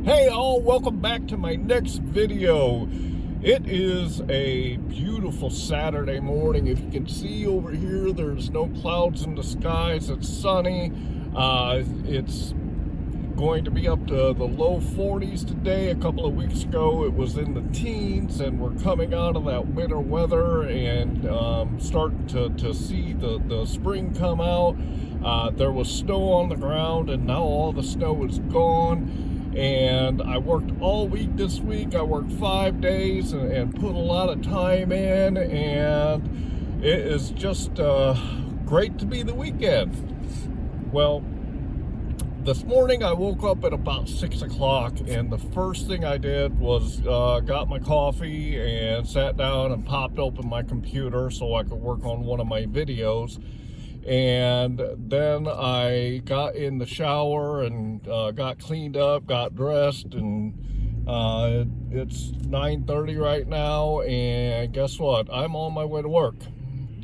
Hey all, welcome back to my next video. It is a beautiful Saturday morning. If you can see over here, there's no clouds in the skies. It's sunny. It's going to be up to the low 40s today. A couple of weeks ago it was in the teens, and we're coming out of that winter weather and starting to see the spring come out. There was snow on the ground, and now all the snow is gone. And I worked all week this week. I worked 5 days and put a lot of time in, and it is just great to be the weekend. Well, this morning I woke up at about 6 o'clock, and the first thing I did was got my coffee and sat down and popped open my computer so I could work on one of my videos. And then I got in the shower and got cleaned up, got dressed, and it's 9:30 right now, and guess what? I'm on my way to work.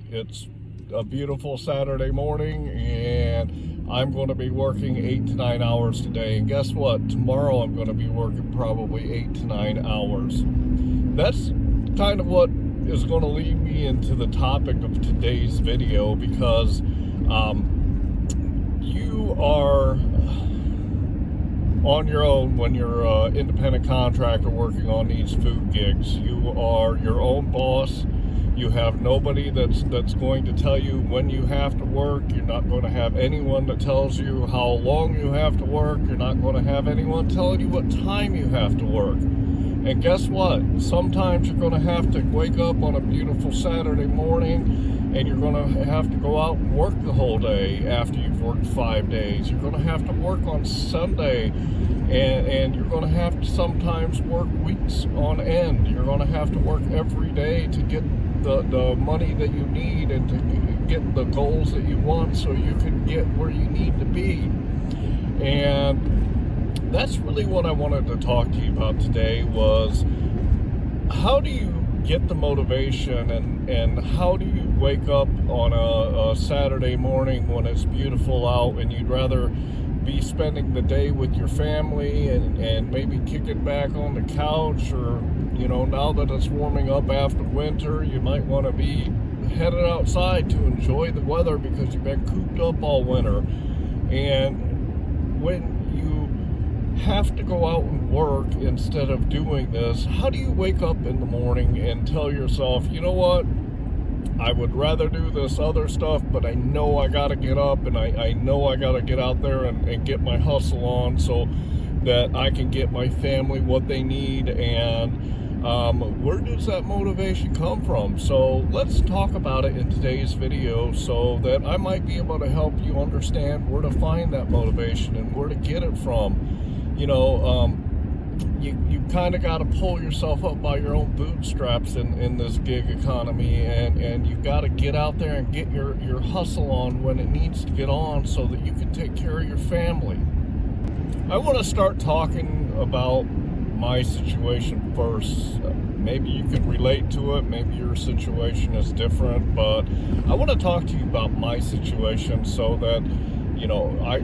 It's a beautiful Saturday morning, and I'm going to be working 8 to 9 hours today. And guess what? Tomorrow I'm going to be working probably 8 to 9 hours. That's kind of what is going to lead me into the topic of today's video, because you are on your own when you're an independent contractor working on these food gigs. You are your own boss. You have nobody that's going to tell you when you have to work. You're not going to have anyone that tells you how long you have to work. You're not going to have anyone telling you what time you have to work. And guess what? Sometimes you're going to have to wake up on a beautiful Saturday morning, and you're going to have to go out and work the whole day after you've worked 5 days. You're going to have to work on Sunday, and you're going to have to sometimes work weeks on end. You're going to have to work every day to get the money that you need and to get the goals that you want so you can get where you need to be. And that's really what I wanted to talk to you about today, was how do you get the motivation, and how do you wake up on a Saturday morning when it's beautiful out and you'd rather be spending the day with your family and maybe kicking back on the couch, or now that it's warming up after winter, you might want to be headed outside to enjoy the weather because you've been cooped up all winter. And when you have to go out and work instead of doing this, how do you wake up in the morning and tell yourself, you know what, I would rather do this other stuff, but I know I got to get up, and I know I got to get out there and get my hustle on so that I can get my family what they need? And where does that motivation come from? So let's talk about it in today's video, so that I might be able to help you understand where to find that motivation and where to get it from. You kind of got to pull yourself up by your own bootstraps in this gig economy, and you've got to get out there and get your hustle on when it needs to get on so that you can take care of your family. I want to start talking about my situation first. Maybe you can relate to it, maybe your situation is different, but I want to talk to you about my situation so that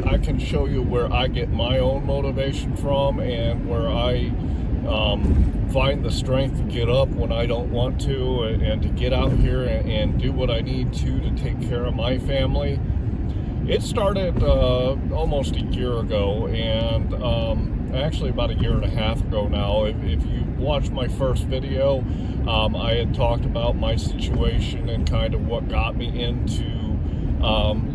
I can show you where I get my own motivation from, and where I find the strength to get up when I don't want to, and to get out here and do what I need to take care of my family. It started almost a year ago, and actually about a year and a half ago now. If you watched my first video, I had talked about my situation and kind of what got me into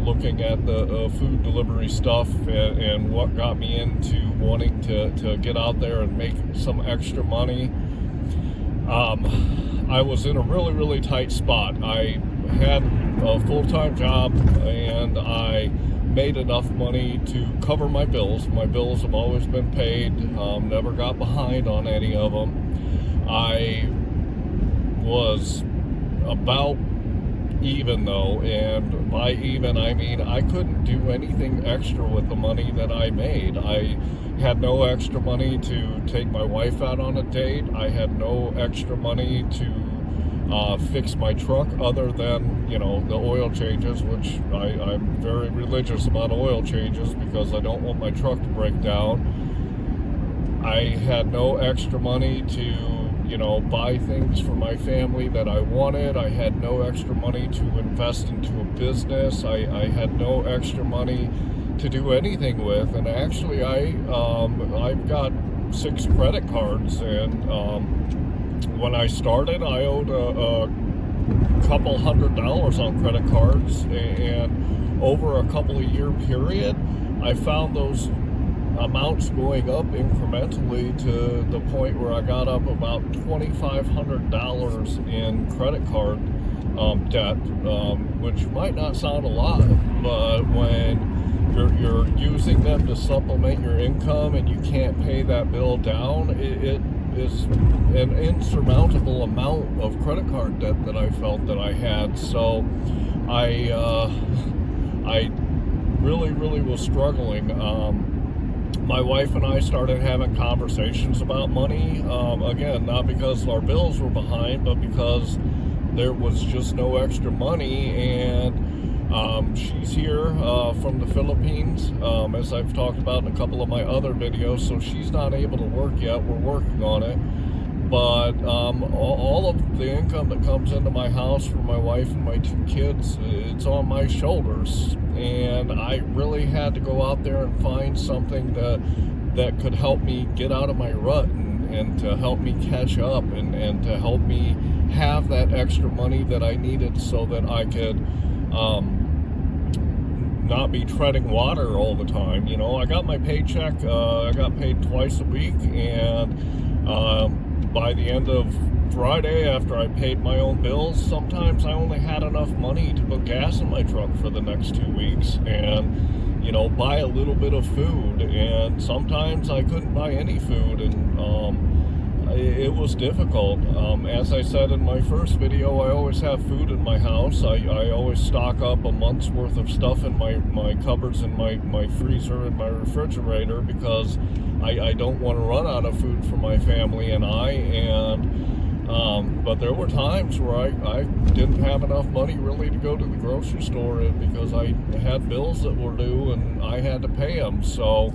looking at the food delivery stuff, and what got me into wanting to get out there and make some extra money. I was in a really tight spot. I had a full-time job, and I made enough money to cover my bills. My bills have always been paid, never got behind on any of them. I was about even though, and by even I mean I couldn't do anything extra with the money that I made. I had no extra money to take my wife out on a date. I had no extra money to fix my truck other than, the oil changes, which I'm very religious about oil changes because I don't want my truck to break down. I had no extra money to, you know, buy things for my family that I wanted. I had no extra money to invest into a business. I had no extra money to do anything with. And actually, I've got 6 credit cards, and when I started, I owed a couple $100 on credit cards, and over a couple of year period, I found those amounts going up incrementally to the point where I got up about $2,500 in credit card debt, which might not sound a lot, but when you're using them to supplement your income and you can't pay that bill down, it is an insurmountable amount of credit card debt that I felt that I had. So I really was struggling. My wife and I started having conversations about money, again, not because our bills were behind, but because there was just no extra money. And she's here from the Philippines, as I've talked about in a couple of my other videos, so she's not able to work yet. We're working on it. But all of the income that comes into my house for my wife and my 2 kids, it's on my shoulders. And I really had to go out there and find something that could help me get out of my rut, and to help me catch up, and to help me have that extra money that I needed so that I could not be treading water all the time. You know, I got my paycheck, I got paid twice a week, and by the end of Friday, after I paid my own bills, sometimes I only had enough money to put gas in my truck for the next 2 weeks, and, you know, buy a little bit of food. And sometimes I couldn't buy any food, and it was difficult. As I said in my first video, I always have food in my house. I always stock up a month's worth of stuff in my cupboards and my freezer and my refrigerator, because I don't want to run out of food for my family and I. But there were times where I didn't have enough money really to go to the grocery store, because I had bills that were due and I had to pay them. So,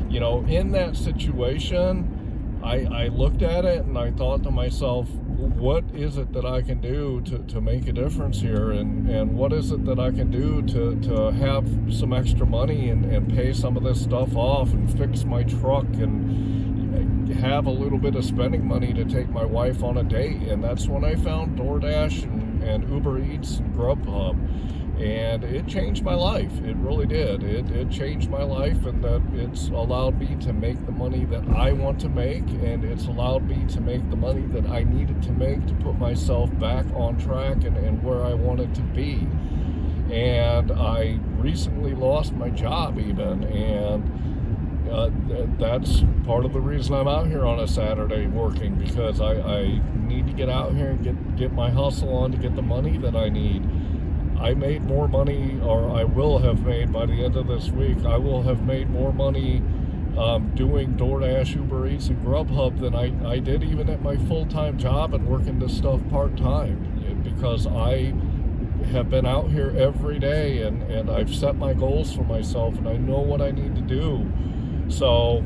you know, in that situation, I looked at it and I thought to myself, what is it that I can do to make a difference here? And what is it that I can do to have some extra money and pay some of this stuff off and fix my truck and have a little bit of spending money to take my wife on a date? And that's when I found DoorDash and Uber Eats and GrubHub. And it changed my life. It really did. It changed my life, and that it's allowed me to make the money that I want to make, and it's allowed me to make the money that I needed to make to put myself back on track and where I wanted to be. And I recently lost my job even, and that's part of the reason I'm out here on a Saturday working, because I need to get out here and get my hustle on to get the money that I need. I made more money, or I will have made by the end of this week, I will have made more money doing DoorDash, Uber Eats, and GrubHub than I did even at my full-time job and working this stuff part-time, because I have been out here every day, and I've set my goals for myself, and I know what I need to do. So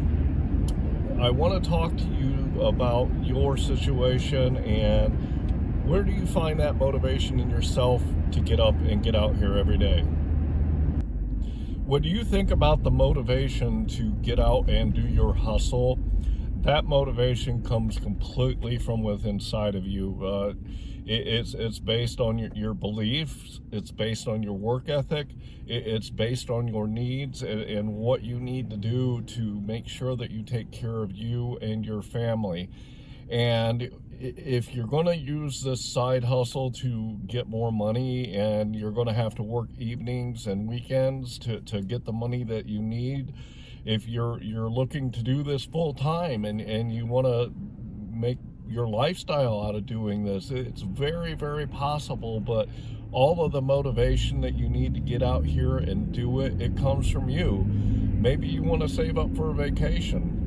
I want to talk to you about your situation, and where do you find that motivation in yourself to get up and get out here every day? When you think about the motivation to get out and do your hustle, that motivation comes completely from within inside of you. It's based on your beliefs. It's based on your work ethic. It's based on your needs and what you need to do to make sure that you take care of you and your family. And if you're going to use this side hustle to get more money, and you're going to have to work evenings and weekends to get the money that you need, if you're looking to do this full time and you want to make your lifestyle out of doing this, it's very, very possible. But all of the motivation that you need to get out here and do it comes from you. Maybe you want to save up for a vacation.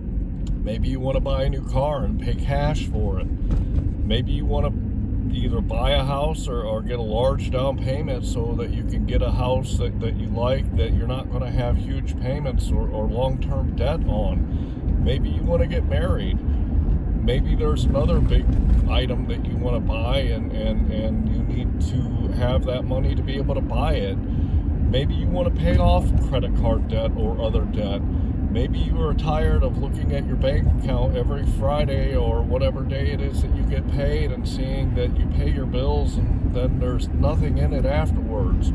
Maybe you want to buy a new car and pay cash for it. Maybe you want to either buy a house or get a large down payment so that you can get a house that you like, that you're not going to have huge payments or long-term debt on. Maybe you want to get married. Maybe there's another big item that you want to buy, and you need to have that money to be able to buy it. Maybe you want to pay off credit card debt or other debt. Maybe you are tired of looking at your bank account every Friday or whatever day it is that you get paid and seeing that you pay your bills and then there's nothing in it afterwards.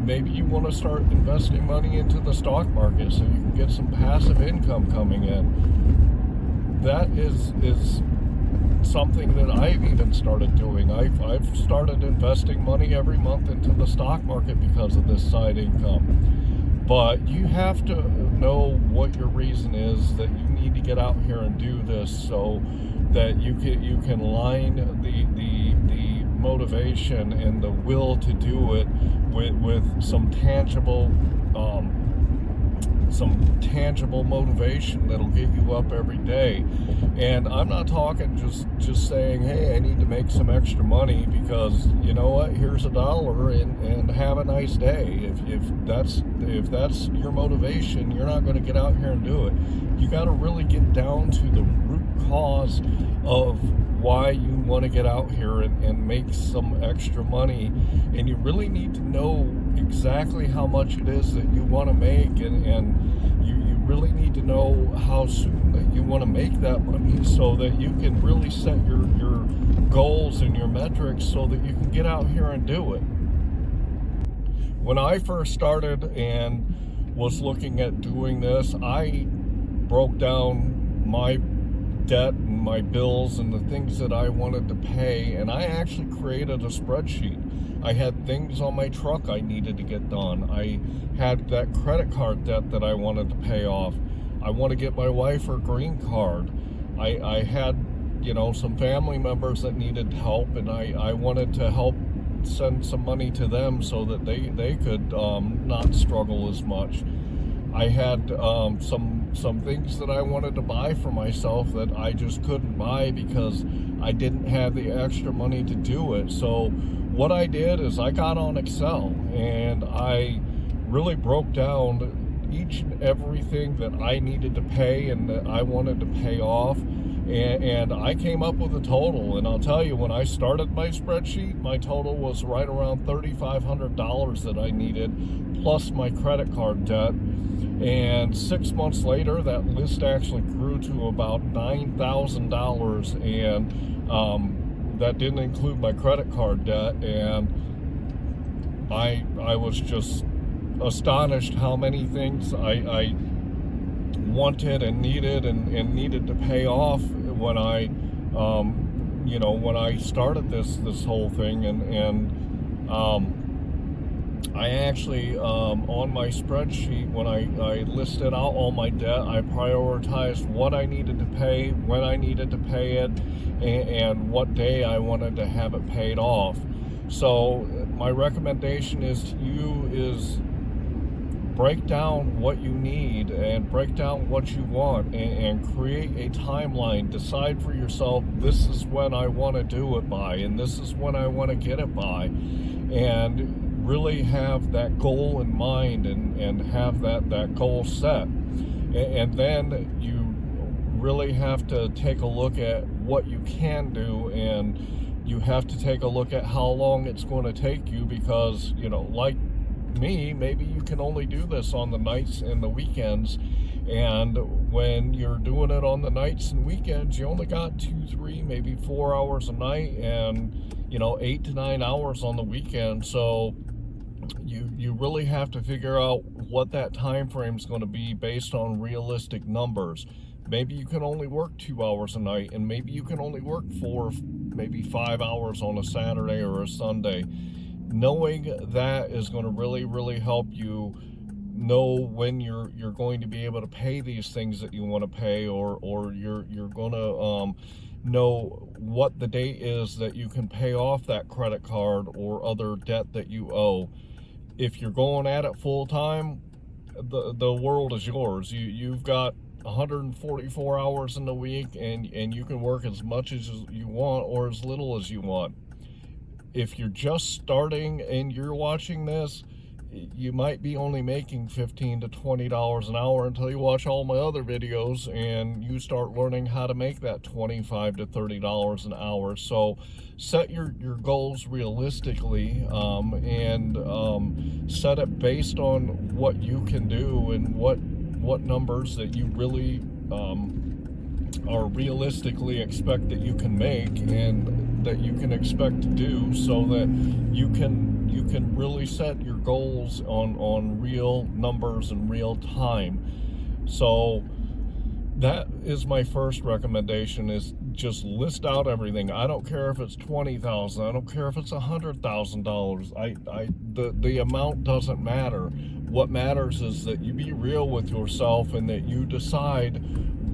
Maybe you want to start investing money into the stock market so you can get some passive income coming in. That is something that I've even started doing. I've started investing money every month into the stock market because of this side income. But you have to know what your reason is that you need to get out here and do this, so that you can line the motivation and the will to do it with some tangible motivation that'll get you up every day. And I'm not talking just saying, hey, I need to make some extra money because, you know what, here's $1 and have a nice day. If that's your motivation, you're not going to get out here and do it. You got to really get down to the root cause of why you want to get out here and make some extra money. And you really need to know exactly how much it is that you want to make, and you really need to know how soon that you want to make that money, so that you can really set your goals and your metrics so that you can get out here and do it. When I first started and was looking at doing this, I broke down my debt and my bills and the things that I wanted to pay, and I actually created a spreadsheet. I had things on my truck I needed to get done. I had that credit card debt that I wanted to pay off. I want to get my wife her green card. I had, some family members that needed help, and I wanted to help send some money to them so that they could not struggle as much. I had some things that I wanted to buy for myself that I just couldn't buy because I didn't have the extra money to do it. So what I did is I got on Excel and I really broke down each and everything that I needed to pay and that I wanted to pay off, and I came up with a total. And I'll tell you, when I started my spreadsheet, my total was right around $3,500 that I needed, plus my credit card debt. And 6 months later, that list actually grew to about $9,000, and that didn't include my credit card debt. And I was just astonished how many things I wanted and needed to pay off when I when I started this whole thing. And I actually on my spreadsheet, when I listed out all my debt, I prioritized what I needed to pay, when I needed to pay it, and what day I wanted to have it paid off. So my recommendation is to you is break down what you need and break down what you want, and create a timeline. Decide for yourself, this is when I want to do it by, and this is when I want to get it by, and really have that goal in mind, and have that goal set. And then you really have to take a look at what you can do, and you have to take a look at how long it's going to take you, because like me, maybe you can only do this on the nights and the weekends, and when you're doing it on the nights and weekends, you only got 2, 3, maybe 4 hours a night, and 8 to 9 hours on the weekend. So you really have to figure out what that time frame is going to be based on realistic numbers. Maybe you can only work 2 hours a night, and maybe you can only work 4, maybe 5 hours on a Saturday or a Sunday. Knowing that is going to really help you know when you're going to be able to pay these things that you want to pay, or you're going to know what the date is that you can pay off that credit card or other debt that you owe. If you're going at it full time, the world is yours. You've got 144 hours in the week, and you can work as much as you want or as little as you want. If you're just starting and you're watching this, you might be only making $15 to $20 an hour until you watch all my other videos and you start learning how to make that $25 to $30 an hour. So set your goals realistically, and set it based on what you can do and what numbers that you really are realistically expect that you can make and that you can expect to do, so that you can really set your goals on real numbers and real time. So that is my first recommendation, is just list out everything. I don't care if it's $20,000, I don't care if it's $100,000. The amount doesn't matter. What matters is that you be real with yourself and that you decide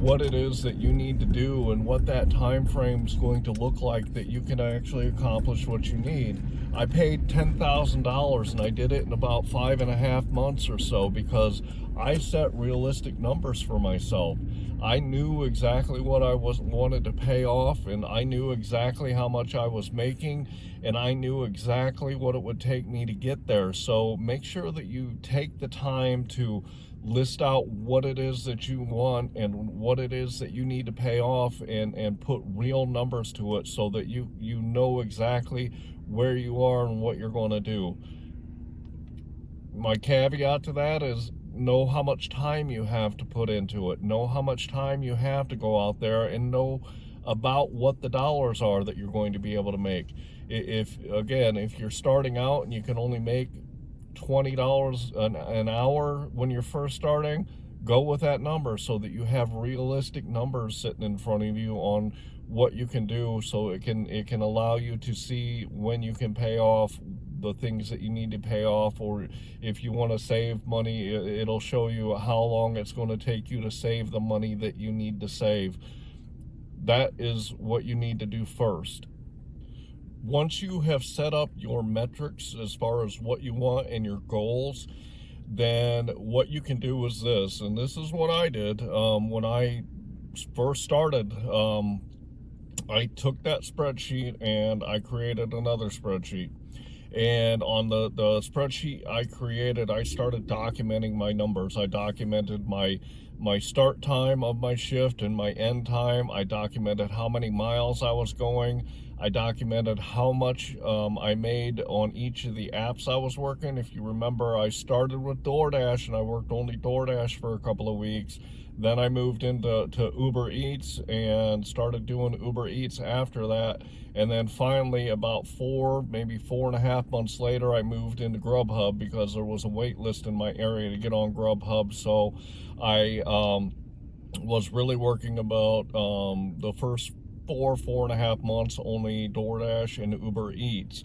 what it is that you need to do and what that time frame is going to look like, that you can actually accomplish what you need. I paid $10,000 and I did it in about 5.5 months or so, because I set realistic numbers for myself. I knew exactly what I wanted to pay off, and I knew exactly how much I was making, and I knew exactly what it would take me to get there. So make sure that you take the time to list out what it is that you want and what it is that you need to pay off, and put real numbers to it, so that you know exactly where you are and what you're going to do. My caveat to that is, know how much time you have to put into it. Know how much time you have to go out there, and know about what the dollars are that you're going to be able to make. If you're starting out and you can only make $20 an hour when you're first starting, go with that number, so that you have realistic numbers sitting in front of you on what you can do, so it can allow you to see when you can pay off the things that you need to pay off. Or if you want to save money, it'll show you how long it's going to take you to save the money that you need to save. That is what you need to do first. Once you have set up your metrics as far as what you want and your goals, then what you can do is this, and this is what I did when I first started. I took that spreadsheet and I created another spreadsheet. And on the spreadsheet I created, I started documenting my numbers. I documented my start time of my shift and my end time. I documented how many miles I was going. I documented how much I made on each of the apps I was working. If you remember, I started with DoorDash and I worked only DoorDash for a couple of weeks. Then I moved into Uber Eats and started doing Uber Eats after that. And then finally, about 4.5 months later, I moved into GrubHub, because there was a wait list in my area to get on GrubHub. So I was really working about the first 4.5 months only DoorDash and Uber Eats.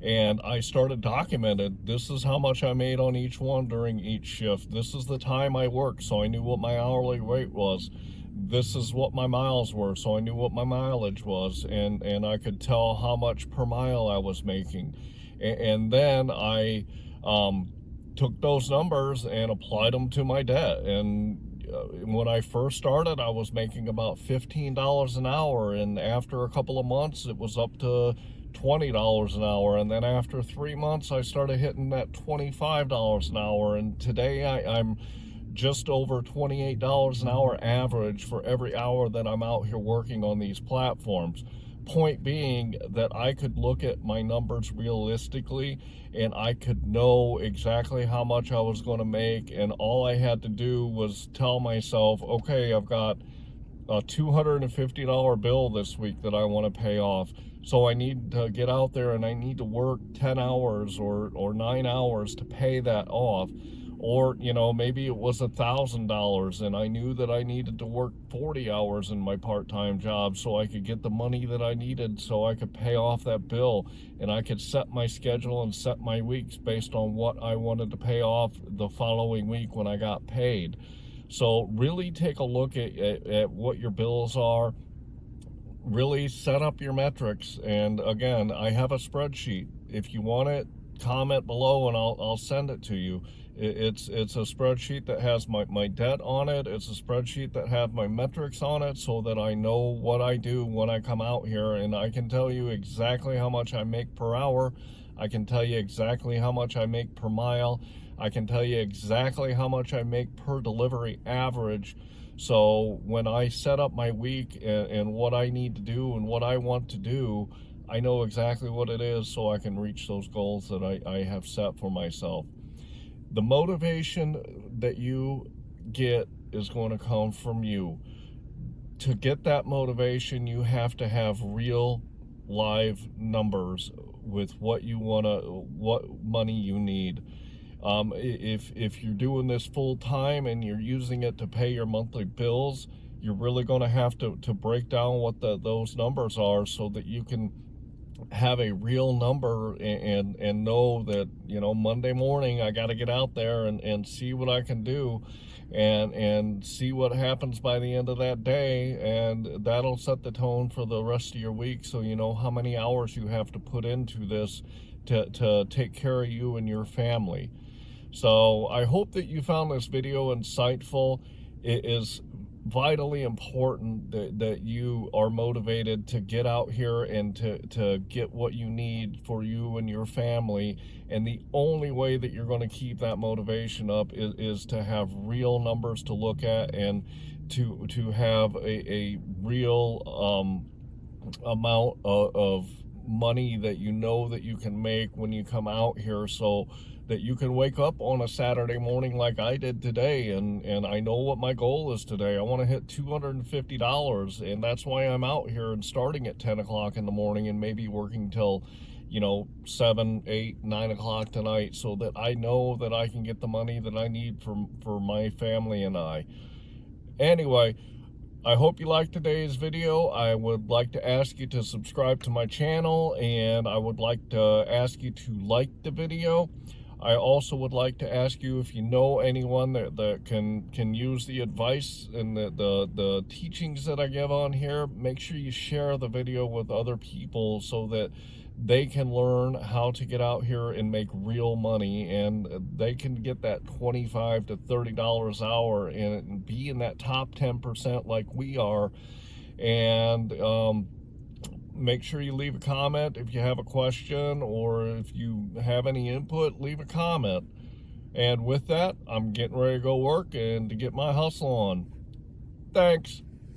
And I started documenting, this is how much I made on each one during each shift. This is the time I worked, so I knew what my hourly rate was. This is what my miles were, so I knew what my mileage was, and I could tell how much per mile I was making. And then I took those numbers and applied them to my debt. And when I first started, I was making about $15 an hour, and after a couple of months, it was up to $20 an hour, and then after 3 months, I started hitting that $25 an hour, and today I'm just over $28 an hour average for every hour that I'm out here working on these platforms. Point being that I could look at my numbers realistically, and I could know exactly how much I was going to make, and all I had to do was tell myself, okay, I've got a $250 bill this week that I want to pay off. So I need to get out there and I need to work 10 hours or 9 hours to pay that off. Or, maybe it was $1,000 and I knew that I needed to work 40 hours in my part-time job so I could get the money that I needed so I could pay off that bill, and I could set my schedule and set my weeks based on what I wanted to pay off the following week when I got paid. So really take a look at what your bills are. Really set up your metrics. And again, I have a spreadsheet. If you want it, comment below and I'll send it to you. It's a spreadsheet that has my debt on it. It's a spreadsheet that has my metrics on it so that I know what I do when I come out here, and I can tell you exactly how much I make per hour. I can tell you exactly how much I make per mile. I can tell you exactly how much I make per delivery average. So when I set up my week and what I need to do and what I want to do, I know exactly what it is so I can reach those goals that I have set for myself. The motivation that you get is going to come from you. To get that motivation, you have to have real live numbers with what you want to, what money you need. If you're doing this full time and you're using it to pay your monthly bills, you're really going to have to break down what those numbers are so that you can have a real number and know that, you know, Monday morning I got to get out there and see what I can do and see what happens by the end of that day, and that'll set the tone for the rest of your week, so you know how many hours you have to put into this to take care of you and your family. So I hope that you found this video insightful. It is vitally important that you are motivated to get out here and to get what you need for you and your family. And the only way that you're going to keep that motivation up is to have real numbers to look at and to have a real amount of money that you know that you can make when you come out here, so that you can wake up on a Saturday morning like I did today, and I know what my goal is today. I want to hit $250, and that's why I'm out here and starting at 10 o'clock in the morning and maybe working till, you know, 7, 8, 9 o'clock tonight, so that I know that I can get the money that I need for my family and I. Anyway, I hope you liked today's video. I would like to ask you to subscribe to my channel, and I would like to ask you to like the video. I also would like to ask you if you know anyone that can use the advice and the teachings that I give on here. Make sure you share the video with other people so that they can learn how to get out here and make real money, and they can get that $25 to $30 an hour and be in that top 10% like we are. And make sure you leave a comment if you have a question, or if you have any input, leave a comment. And with that, I'm getting ready to go work and to get my hustle on. Thanks.